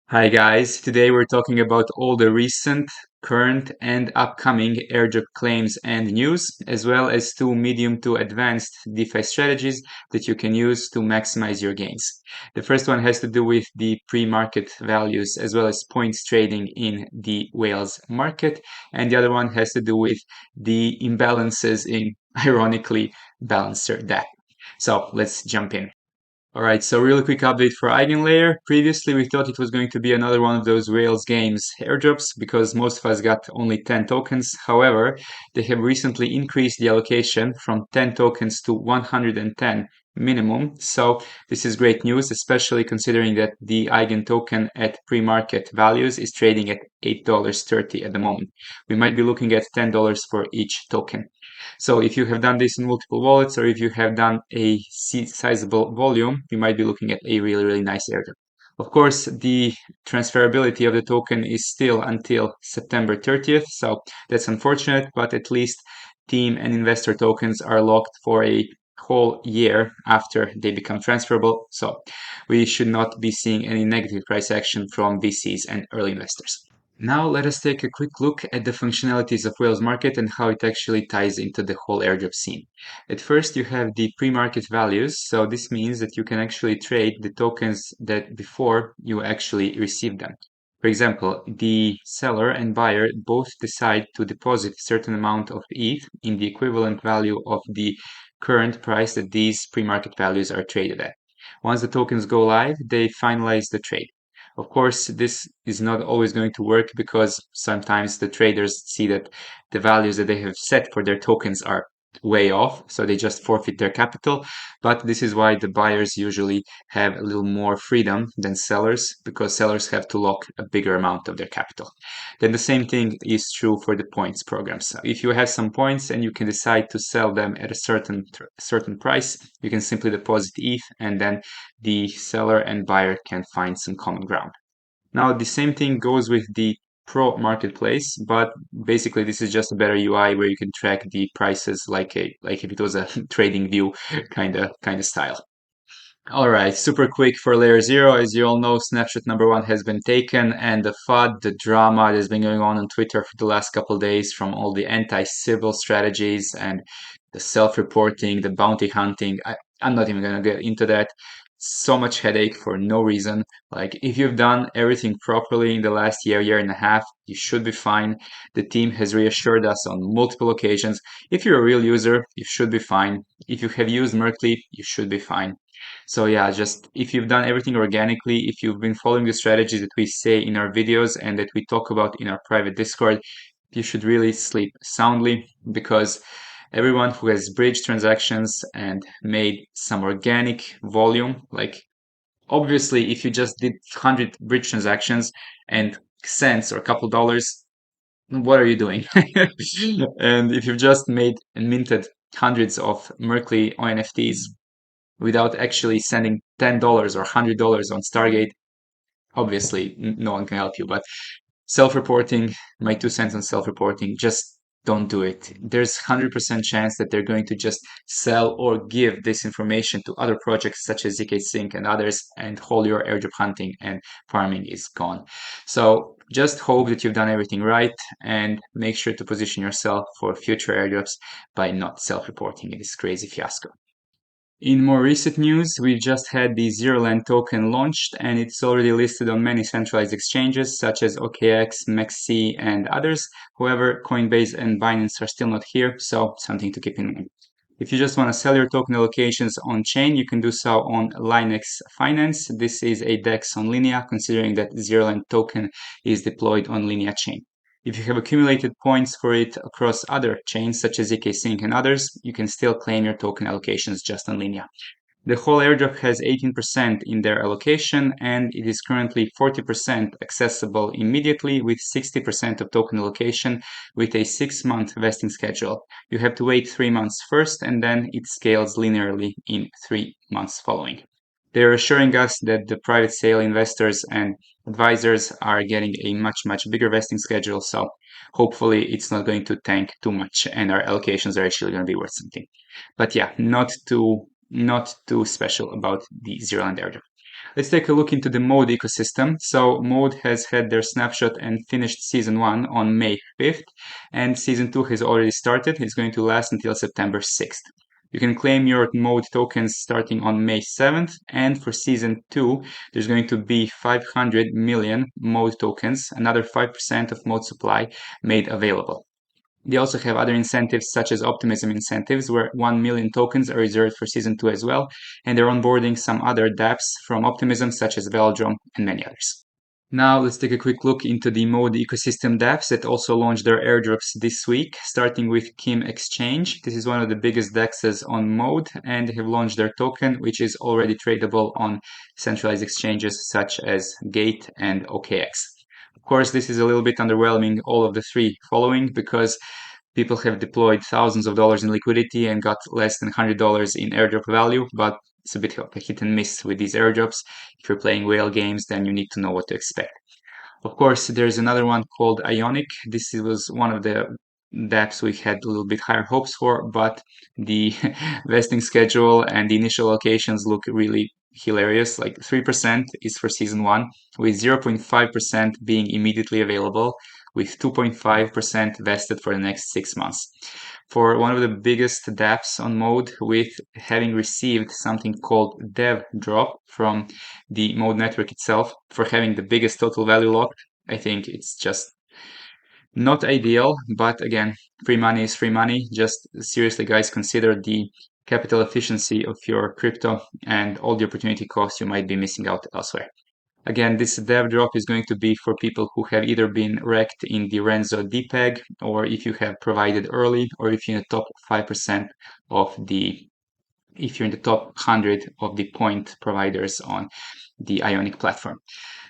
Hi guys, today we're talking about all the recent, current and upcoming airdrop claims and news, as well as two medium to advanced DeFi strategies that you can use to maximize your gains. The first one has to do with the pre-market values as well as points trading in the whales market, and the other one has to do with the imbalances in, ironically, Balancer DAO. So let's jump in. Alright, so really quick update for Eigenlayer. Previously, we thought it was going to be another one of those Whales games airdrops because most of us got only 10 tokens. However, they have recently increased the allocation from 10 tokens to 110 minimum. So this is great news, especially considering that the Eigen token at pre-market values is trading at $8.30 at the moment. We might be looking at $10 for each token. So if you have done this in multiple wallets or if you have done a sizable volume, you might be looking at a really nice airdrop. Of course, the transferability of the token is still until September 30th, so that's unfortunate, but at least team and investor tokens are locked for a whole year after they become transferable, so we should not be seeing any negative price action from VCs and early investors. Now let us take a quick look at the functionalities of Whales Market and how it actually ties into the whole airdrop scene. At first you have the pre-market values, so this means that you can actually trade the tokens that before you actually receive them. For example, the seller and buyer both decide to deposit a certain amount of ETH in the equivalent value of the current price that these pre-market values are traded at. Once the tokens go live, they finalize the trade. Of course, this is not always going to work because sometimes the traders see that the values that they have set for their tokens are way off, so they just forfeit their capital. But this is why the buyers usually have a little more freedom than sellers, because sellers have to lock a bigger amount of their capital. Then the same thing is true for the points programs. If you have some points and you can decide to sell them at a certain price, you can simply deposit ETH and then the seller and buyer can find some common ground. Now, the same thing goes with the Pro marketplace, but basically this is just a better UI where you can track the prices like if it was a trading view kind of style. All right, super quick for layer 0. As you all know, snapshot number 1 has been taken, and the FUD, the drama that has been going on Twitter for the last couple of days from all the anti-civil strategies and the self-reporting, the bounty hunting. I'm not even going to get into that. So much headache for no reason. Like, if you've done everything properly in the last year and a half, you should be fine. The team has reassured us on multiple occasions. If you're a real user, you should be fine. If you have used Merkley, you should be fine. So yeah, just if you've done everything organically, if you've been following the strategies that we say in our videos and that we talk about in our private Discord, you should really sleep soundly, because everyone who has bridged transactions and made some organic volume, like obviously if you just did 100 bridge transactions and cents or a couple dollars, what are you doing? And if you've just made and minted hundreds of Merkley ONFTs without actually sending $10 or $100 on Stargate, obviously no one can help you. But self-reporting, my 2 cents on self-reporting, just don't do it. There's 100% chance that they're going to just sell or give this information to other projects such as ZkSync and others, and all your airdrop hunting and farming is gone. So just hope that you've done everything right and make sure to position yourself for future airdrops by not self-reporting in this crazy fiasco. In more recent news, we just had the ZeroLand token launched, and it's already listed on many centralized exchanges such as OKX, MEXC, and others. However, Coinbase and Binance are still not here, so something to keep in mind. If you just want to sell your token allocations on chain, you can do so on Linux Finance. This is a DEX on Linea, considering that ZeroLand token is deployed on Linea chain. If you have accumulated points for it across other chains such as ZkSync and others, you can still claim your token allocations just on Linea. The whole airdrop has 18% in their allocation, and it is currently 40% accessible immediately with 60% of token allocation with a 6-month vesting schedule. You have to wait 3 months first, and then it scales linearly in 3 months following. They're assuring us that the private sale investors and advisors are getting a much bigger vesting schedule, so hopefully it's not going to tank too much and our allocations are actually going to be worth something. But yeah, not too special about the ZeroLand airdrop. Let's take a look into the Mode ecosystem. So Mode has had their snapshot and finished Season 1 on May 5th, and Season 2 has already started. It's going to last until September 6th. You can claim your Mode tokens starting on May 7th, and for Season 2, there's going to be 500 million Mode tokens, another 5% of Mode supply made available. They also have other incentives such as Optimism incentives, where 1 million tokens are reserved for Season 2 as well, and they're onboarding some other dApps from Optimism such as Veldrum and many others. Now let's take a quick look into the Mode ecosystem dApps that also launched their airdrops this week, starting with Kim Exchange. This is one of the biggest DEXs on Mode, and they have launched their token, which is already tradable on centralized exchanges such as Gate and OKX. Of course, this is a little bit underwhelming, all of the three following, because people have deployed thousands of dollars in liquidity and got less than $100 in airdrop value, but it's a bit of a hit and miss with these airdrops. If you're playing whale games, then you need to know what to expect. Of course, there's another one called Ionic. This was one of the dApps we had a little bit higher hopes for, but the vesting schedule and the initial allocations look really hilarious. Like 3% is for Season 1, with 0.5% being immediately available, with 2.5% vested for the next 6 months. For one of the biggest dApps on Mode, with having received something called Dev Drop from the Mode network itself, for having the biggest total value locked, I think it's just not ideal, but again, free money is free money. Just seriously, guys, consider the capital efficiency of your crypto and all the opportunity costs you might be missing out elsewhere. Again, this dev drop is going to be for people who have either been wrecked in the Renzo DPEG, or if you have provided early, or if you're in the top 5% of the, if you're in the top 100 of the point providers on the Ionic platform.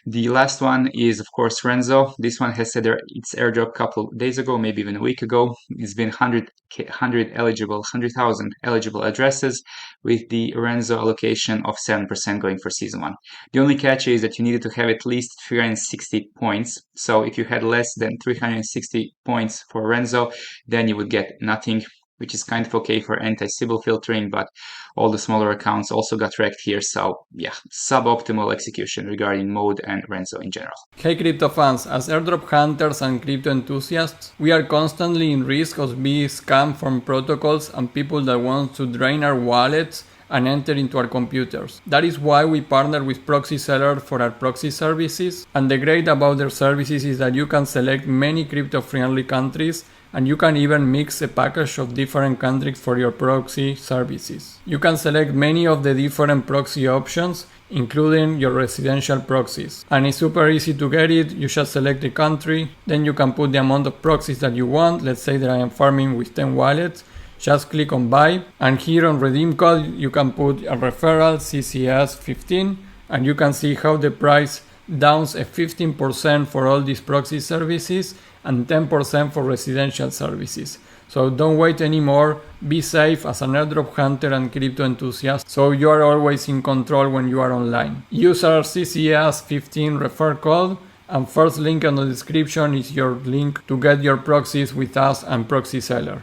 The last one is, of course, Renzo. This one has said its airdrop a couple of days ago, maybe even a week ago. It's been 100,000 eligible addresses, with the Renzo allocation of 7% going for Season 1. The only catch is that you needed to have at least 360 points. So if you had less than 360 points for Renzo, then you would get nothing, which is kind of okay for anti-Sybil filtering, but all the smaller accounts also got wrecked here. So yeah, suboptimal execution regarding Mode and Renzo in general. Hey crypto fans, as airdrop hunters and crypto enthusiasts, we are constantly in risk of being scammed from protocols and people that want to drain our wallets and enter into our computers. That is why we partner with Proxy Seller for our proxy services, and the great about their services is that you can select many crypto-friendly countries, and you can even mix a package of different countries for your proxy services. You can select many of the different proxy options, including your residential proxies. And it's super easy to get it. You just select the country, then you can put the amount of proxies that you want. Let's say that I am farming with 10 wallets. Just click on buy, and here on redeem code you can put a referral CCS15, and you can see how the price downs a 15% for all these proxy services and 10% for residential services. So don't wait anymore, be safe as an airdrop hunter and crypto enthusiast, so you are always in control when you are online. Use our CCS15 refer code, and first link in the description is your link to get your proxies with us and Proxy Seller.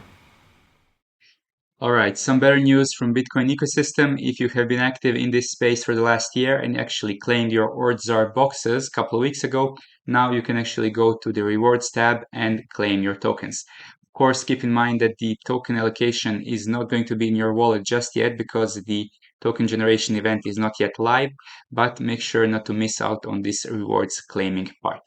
All right, some better news from Bitcoin ecosystem. If you have been active in this space for the last year and actually claimed your ORDZAR boxes a couple of weeks ago, now you can actually go to the rewards tab and claim your tokens. Of course, keep in mind that the token allocation is not going to be in your wallet just yet because the token generation event is not yet live, but make sure not to miss out on this rewards claiming part.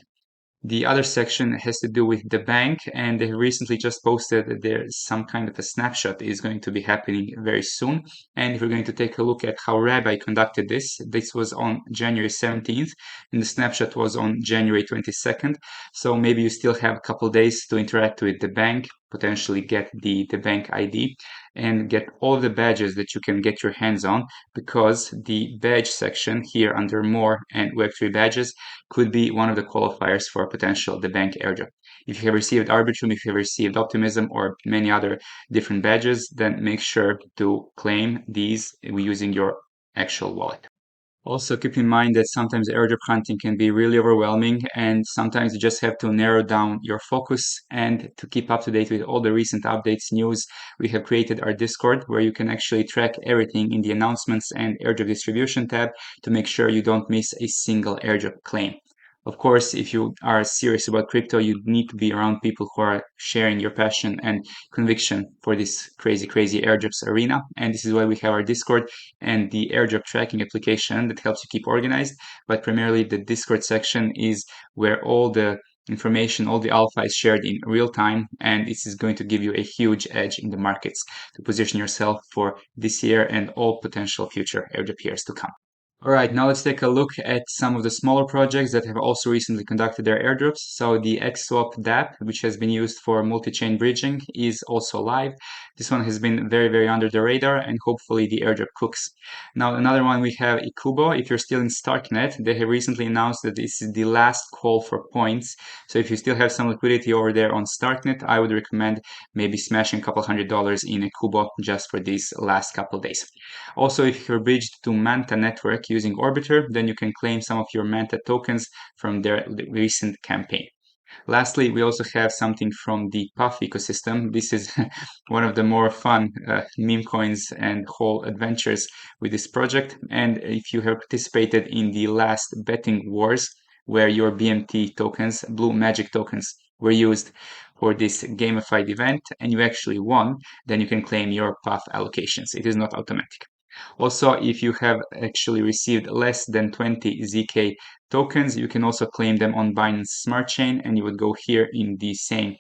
The other section has to do with the bank, and they recently just posted that there's some kind of a snapshot is going to be happening very soon. And if we're going to take a look at how Rabbi conducted this was on January 17th, and the snapshot was on January 22nd. So maybe you still have a couple days to interact with the bank, potentially get the bank ID, and get all the badges that you can get your hands on, because the badge section here under more and Web3 badges could be one of the qualifiers for potential the bank airdrop. If you have received Arbitrum, if you have received Optimism or many other different badges, then make sure to claim these using your actual wallet. Also, keep in mind that sometimes airdrop hunting can be really overwhelming, and sometimes you just have to narrow down your focus. And to keep up to date with all the recent updates, news, we have created our Discord where you can actually track everything in the announcements and airdrop distribution tab to make sure you don't miss a single airdrop claim. Of course, if you are serious about crypto, you need to be around people who are sharing your passion and conviction for this crazy, crazy airdrops arena. And this is why we have our Discord and the airdrop tracking application that helps you keep organized. But primarily the Discord section is where all the information, all the alpha is shared in real time, and this is going to give you a huge edge in the markets to position yourself for this year and all potential future airdrop years to come. All right, now let's take a look at some of the smaller projects that have also recently conducted their airdrops. So the AshSwap DApp, which has been used for multi-chain bridging, is also live. This one has been very, very under the radar, and hopefully the airdrop cooks. Now, another one we have Ikubo. If you're still in Starknet, they have recently announced that this is the last call for points. So if you still have some liquidity over there on Starknet, I would recommend maybe smashing a couple $100 in Ikubo just for these last couple days. Also, if you're bridged to Manta Network using Orbiter, then you can claim some of your Manta tokens from their recent campaign. Lastly, we also have something from the Puff ecosystem. This is one of the more fun meme coins and whole adventures with this project. And if you have participated in the last betting wars, where your BMT tokens, Blue Magic tokens, were used for this gamified event and you actually won, then you can claim your Puff allocations. It is not automatic. Also, if you have actually received less than 20 ZK tokens, you can also claim them on Binance Smart Chain, and you would go here in the same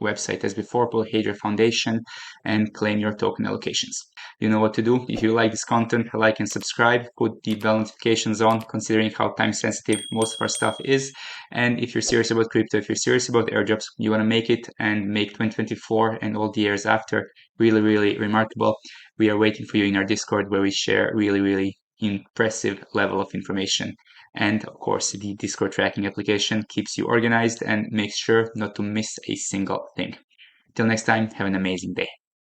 website as before, Polyhedra Foundation, and claim your token allocations. You know what to do. If you like this content, like and subscribe, put the bell notifications on, considering how time sensitive most of our stuff is. And if you're serious about crypto, if you're serious about airdrops, you want to make it and make 2024 and all the years after really, really remarkable, we are waiting for you in our Discord where we share really, really impressive level of information. And of course, the Discord tracking application keeps you organized and makes sure not to miss a single thing. Till next time, have an amazing day.